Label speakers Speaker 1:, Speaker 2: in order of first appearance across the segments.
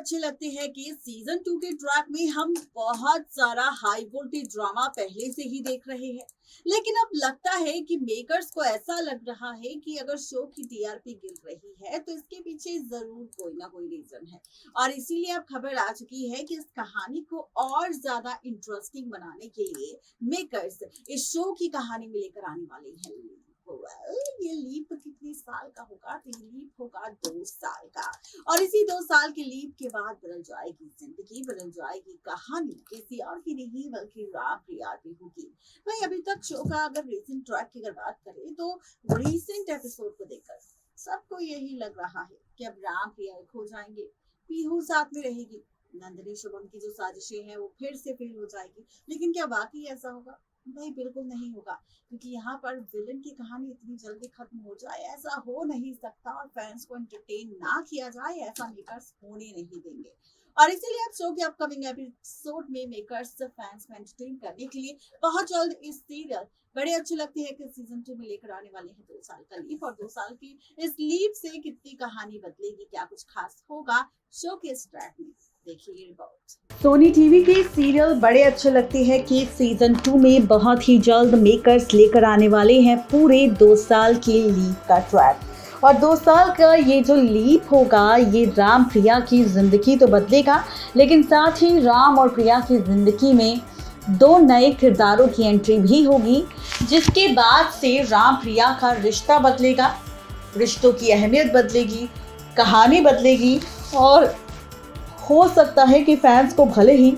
Speaker 1: अच्छे लगते हैं कि सीजन 2 के ट्रैक में हम बहुत सारा हाई वोल्टेज ड्रामा पहले से ही देख रहे हैं। लेकिन अब लगता है कि मेकर्स को ऐसा लग रहा है कि अगर शो की टीआरपी गिर रही है तो इसके पीछे जरूर कोई ना कोई रीजन है। और इसीलिए अब खबर आ चुकी है कि इस कहानी को और ज्यादा इंटरेस्टिंग बनाने के लिए मेकर्स इस शो की कहानी में लेकर आने वाले हैं। ये लीप कितने साल का होगा? तो ये लीप होगा 2 साल का। और इसी 2 साल के लीप के बाद बदल जाएगी जिंदगी, बदल जाएगी कहानी। किसी और की नहीं बल्कि राम प्रिया की होगी। भाई अभी तक शो का अगर रीसेंट ट्रैक की अगर बात करें तो रीसेंट एपिसोड को देखकर सबको यही लग रहा है कि अब राम प्रिया एक हो जाएंगे, पीहू साथ में रहेगी, नंदिनी शुभम की जो साजिशें हैं वो फिर से फेल हो जाएगी। लेकिन क्या वाकई ऐसा होगा? नहीं, बिल्कुल नहीं होगा, क्योंकि यहाँ पर विलन की कहानी इतनी जल्दी खत्म हो जाए ऐसा हो नहीं सकता। और फैंस को एंटरटेन ना किया जाए ऐसा मेकर्स होने नहीं देंगे। और इसीलिए अब शो के अपकमिंग एपिसोड में मेकर्स फैंस को एंटरटेन करने के लिए बहुत जल्द इस सीरियल बड़े अच्छे लगते हैं कि सीजन 2 में लेकर आने वाले हैं 2 साल का लीप। और 2 साल की इस लीप से कितनी कहानी बदलेगी, क्या कुछ खास होगा शो के इस ट्रैक में, देखिए रिपोर्ट।
Speaker 2: सोनी टीवी के सीरियल बड़े अच्छे लगते हैं कि सीजन 2 में बहुत ही जल्द मेकर्स लेकर आने वाले हैं पूरे 2 साल के लीप का ट्रैक। और 2 साल का ये जो लीप होगा ये राम प्रिया की जिंदगी तो बदलेगा, लेकिन साथ ही राम और प्रिया की जिंदगी में 2 नए किरदारों की एंट्री भी होगी, जिसके बाद से राम प्रिया का रिश्ता बदलेगा, रिश्तों की अहमियत बदलेगी, कहानी बदलेगी। और हो सकता है कि फैंस को भले ही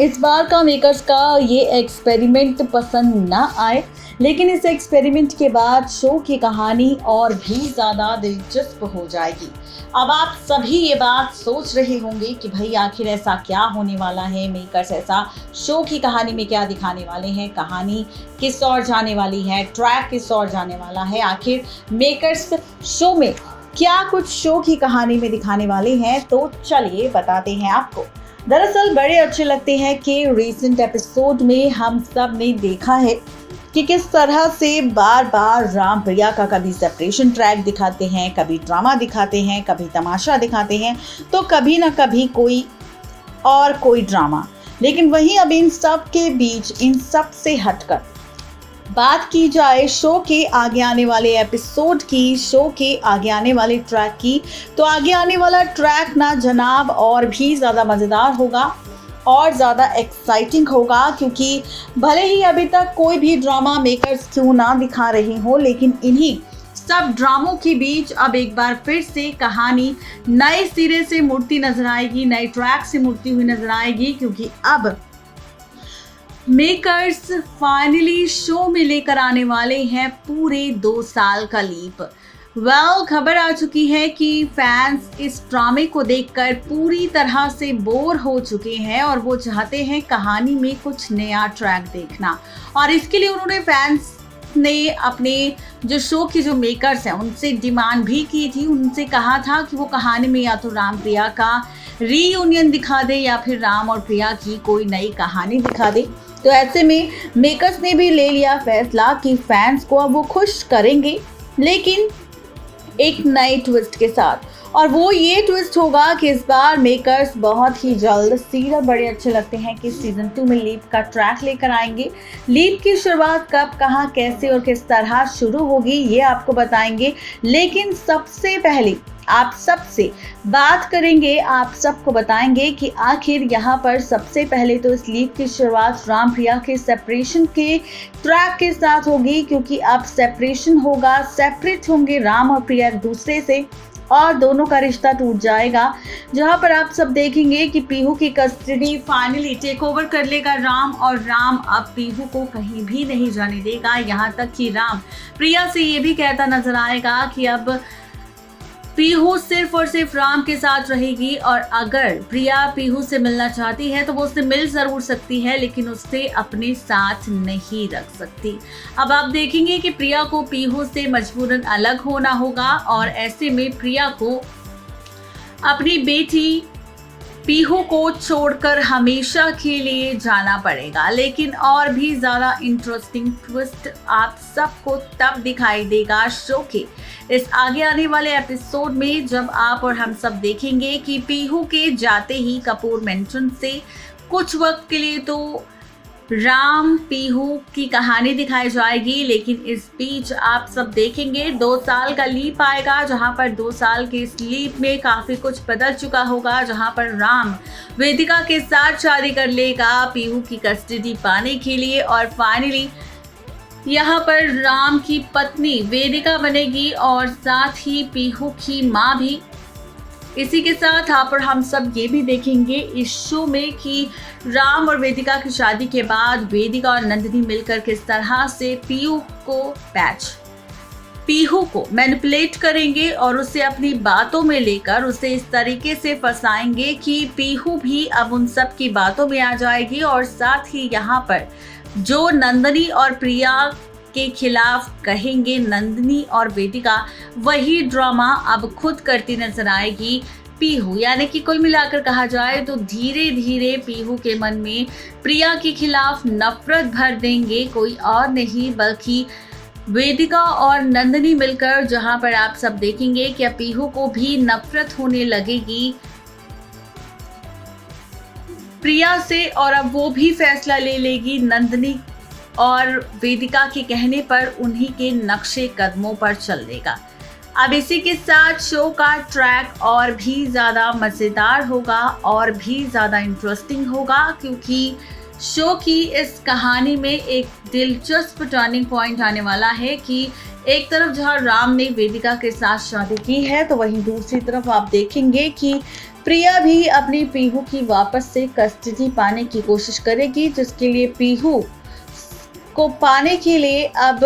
Speaker 2: इस बार का मेकर्स का ये एक्सपेरिमेंट पसंद ना आए, लेकिन इस एक्सपेरिमेंट के बाद शो की कहानी और भी ज़्यादा दिलचस्प हो जाएगी। अब आप सभी ये बात सोच रहे होंगे कि भाई आखिर ऐसा क्या होने वाला है, मेकर्स ऐसा शो की कहानी में क्या दिखाने वाले हैं, कहानी किस ओर जाने वाली है, ट्रैक किस ओर जाने वाला है, आखिर मेकर्स शो में क्या कुछ शो की कहानी में दिखाने वाले हैं। तो चलिए बताते हैं आपको। दरअसल बड़े अच्छे लगते हैं कि रीसेंट एपिसोड में हम सब ने देखा है कि किस तरह से बार बार राम प्रिया का कभी सेपरेशन ट्रैक दिखाते हैं, कभी ड्रामा दिखाते हैं, कभी तमाशा दिखाते हैं, तो कभी ना कभी कोई ड्रामा। लेकिन वहीं अब इन सब के बीच, इन सब से हटकर बात की जाए शो के आगे आने वाले एपिसोड की, शो के आगे आने वाले ट्रैक की, तो आगे आने वाला ट्रैक ना जनाब और भी ज़्यादा मज़ेदार होगा और ज़्यादा एक्साइटिंग होगा। क्योंकि भले ही अभी तक कोई भी ड्रामा मेकर्स क्यों ना दिखा रही हो, लेकिन इन्हीं सब ड्रामों के बीच अब एक बार फिर से कहानी नए सिरे से मुड़ती नजर आएगी, नए ट्रैक से मुड़ती हुई नजर आएगी। क्योंकि अब मेकर्स फाइनली शो में लेकर आने वाले हैं पूरे 2 साल का लीप। खबर आ चुकी है कि फैंस इस ड्रामे को देखकर पूरी तरह से बोर हो चुके हैं और वो चाहते हैं कहानी में कुछ नया ट्रैक देखना। और इसके लिए उन्होंने फैंस ने अपने जो शो के जो मेकर्स हैं उनसे डिमांड भी की थी, उनसे कहा था कि वो कहानी में या तो राम प्रिया का रीयूनियन दिखा दे या फिर राम और प्रिया की कोई नई कहानी दिखा दे। तो ऐसे में मेकर्स ने भी ले लिया फैसला कि फैंस को अब वो खुश करेंगे, लेकिन एक नए ट्विस्ट के साथ। और वो ये ट्विस्ट होगा कि इस बार मेकर्स बहुत ही जल्द सीरियल बड़े अच्छे लगते हैं कि सीजन 2 में लीप का ट्रैक लेकर आएंगे। लीप की शुरुआत कब, कहाँ, कैसे और किस तरह शुरू होगी ये आपको बताएंगे। लेकिन सबसे पहले आप सबसे बात करेंगे, आप सबको बताएंगे कि आखिर यहाँ पर सबसे पहले तो इस लीप की शुरुआत राम प्रिया के सेपरेशन के ट्रैक के साथ होगी। क्योंकि अब सेपरेशन होगा, सेपरेट होंगे राम और प्रिया एक दूसरे से और दोनों का रिश्ता टूट जाएगा। जहां पर आप सब देखेंगे कि पीहू की कस्टडी फाइनली टेक ओवर कर लेगा राम, और राम अब पीहू को कहीं भी नहीं जाने देगा। यहां तक कि राम प्रिया से ये भी कहता नजर आएगा कि अब पीहू सिर्फ और सिर्फ राम के साथ रहेगी, और अगर प्रिया पीहू से मिलना चाहती है तो वो उससे मिल जरूर सकती है, लेकिन उससे अपने साथ नहीं रख सकती। अब आप देखेंगे कि प्रिया को पीहू से मजबूरन अलग होना होगा, और ऐसे में प्रिया को अपनी बेटी पीहू को छोड़कर हमेशा के लिए जाना पड़ेगा। लेकिन और भी ज़्यादा इंटरेस्टिंग ट्विस्ट आप सबको तब दिखाई देगा शो के इस आगे आने वाले एपिसोड में, जब आप और हम सब देखेंगे कि पीहू के जाते ही कपूर मेंशन से कुछ वक्त के लिए तो राम पीहू की कहानी दिखाई जाएगी, लेकिन इस बीच आप सब देखेंगे 2 साल का लीप आएगा, जहां पर 2 साल के इस लीप में काफी कुछ बदल चुका होगा, जहां पर राम वेदिका के साथ शादी कर लेगा पीहू की कस्टडी पाने के लिए, और फाइनली यहाँ पर राम की पत्नी वेदिका बनेगी और साथ ही पीहू की माँ भी। इसी के साथ आप और हम सब ये भी देखेंगे इस शो में कि राम और वेदिका की शादी के बाद वेदिका और नंदिनी मिलकर किस तरह से पीहू को मैनिपुलेट करेंगे और उसे अपनी बातों में लेकर उसे इस तरीके से फंसाएंगे कि पीहू भी अब उन सब की बातों में आ जाएगी। और साथ ही यहाँ पर जो नंदिनी और प्रिया के खिलाफ कहेंगे नंदिनी और वेदिका, वही ड्रामा अब खुद करती नजर आएगी पीहू। यानी कि कुल मिलाकर कहा जाए तो धीरे धीरे पीहू के मन में प्रिया के खिलाफ नफरत भर देंगे कोई और नहीं बल्कि वेदिका और नंदिनी मिलकर, जहां पर आप सब देखेंगे कि अब पीहू को भी नफरत होने लगेगी प्रिया से, और अब वो भी फैसला ले लेगी नंदिनी और वेदिका के कहने पर उन्हीं के नक्शे कदमों पर चल देगा। अब इसी के साथ शो का ट्रैक और भी ज़्यादा मज़ेदार होगा और भी ज़्यादा इंटरेस्टिंग होगा, क्योंकि शो की इस कहानी में एक दिलचस्प टर्निंग पॉइंट आने वाला है कि एक तरफ जहां राम ने वेदिका के साथ शादी की है, तो वहीं दूसरी तरफ आप देखेंगे कि प्रिया भी अपनी पीहू की वापस से कस्टडी पाने की कोशिश करेगी, जिसके लिए पीहू को पाने के लिए अब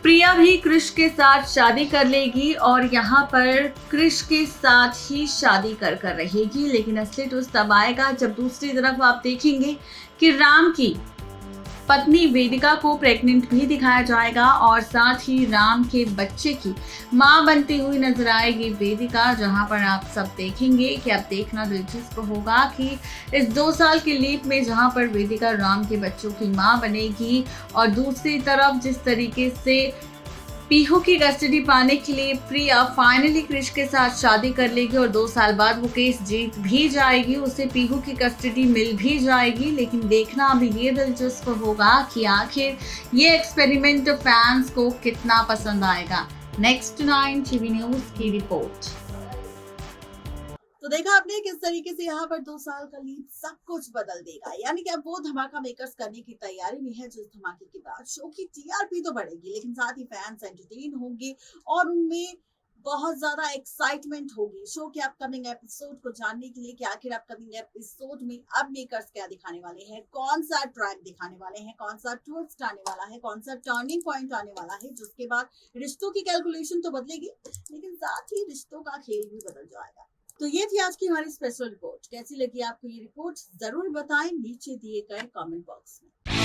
Speaker 2: प्रिया भी कृष के साथ शादी कर लेगी और यहाँ पर कृष के साथ ही शादी कर रहेगी। लेकिन असली ट्विस्ट तब आएगा जब दूसरी तरफ आप देखेंगे कि राम की पत्नी वेदिका को प्रेग्नेंट भी दिखाया जाएगा और साथ ही राम के बच्चे की मां बनती हुई नजर आएगी वेदिका, जहां पर आप सब देखेंगे कि अब देखना दिलचस्प होगा कि इस 2 साल के लीप में जहां पर वेदिका राम के बच्चों की मां बनेगी और दूसरी तरफ जिस तरीके से पीहू की कस्टडी पाने के लिए प्रिया फाइनली कृष के साथ शादी कर लेगी और 2 साल बाद वो केस जीत भी जाएगी, उसे पीहू की कस्टडी मिल भी जाएगी। लेकिन देखना अभी ये दिलचस्प होगा कि आखिर ये एक्सपेरिमेंट फैंस को कितना पसंद आएगा। नेक्स्ट 9 टीवी न्यूज की रिपोर्ट।
Speaker 1: तो देखा आपने किस तरीके से यहाँ पर 2 साल का लीप सब कुछ बदल देगा। यानी कि अब वो धमाका मेकर्स करने की तैयारी में है, जिस धमाके के बाद शो की टीआरपी तो बढ़ेगी, लेकिन साथ ही फैंस एंटरटेन होंगे और उनमें बहुत ज्यादा एक्साइटमेंट होगी शो के अपकमिंग एपिसोड को जानने के लिए कि आखिर अपकमिंग एपिसोड में अब मेकर्स क्या दिखाने वाले हैं, कौन सा ट्रैक दिखाने वाले हैं, कौन सा ट्विस्ट आने वाला है, कौन सा टर्निंग पॉइंट आने वाला है, जिसके बाद रिश्तों की कैलकुलेशन तो बदलेगी, लेकिन साथ ही रिश्तों का खेल भी बदल जाएगा। तो ये थी आज की हमारी स्पेशल रिपोर्ट। कैसी लगी आपको ये रिपोर्ट जरूर बताएं नीचे दिए गए कमेंट बॉक्स में।